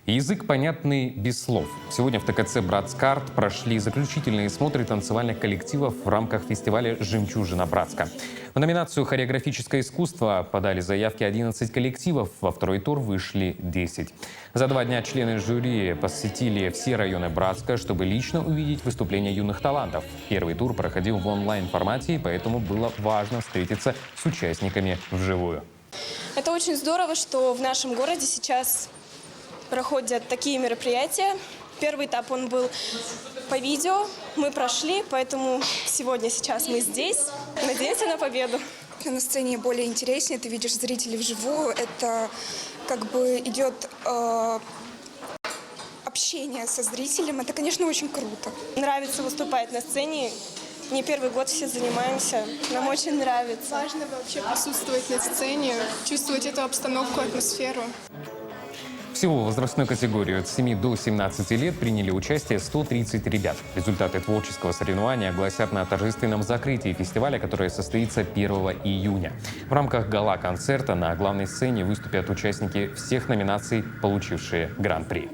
Язык понятный без слов. Сегодня в ТКЦ «Братскарт» прошли заключительные смотры танцевальных коллективов в рамках фестиваля «Жемчужина Братска». В номинацию «Хореографическое искусство» подали заявки 11 коллективов, во второй тур вышли 10. За 2 дня члены жюри посетили все районы Братска, чтобы лично увидеть выступления юных талантов. Первый тур проходил в онлайн-формате, поэтому было важно встретиться с участниками вживую. Это очень здорово, что в нашем городе сейчас проходят такие мероприятия. Первый этап он был по видео, мы прошли, поэтому сейчас мы здесь. Надеемся на победу. На сцене более интереснее, ты видишь зрителей вживую, это как бы идет общение со зрителем, это, конечно, очень круто. Нравится выступать на сцене. Не первый год все занимаемся, нам очень нравится. Важно вообще присутствовать на сцене, чувствовать эту обстановку, атмосферу. Всего в возрастной категории от 7 до 17 лет приняли участие 130 ребят. Результаты творческого соревнования огласят на торжественном закрытии фестиваля, которое состоится 1 июня. В рамках гала-концерта на главной сцене выступят участники всех номинаций, получившие гран-при.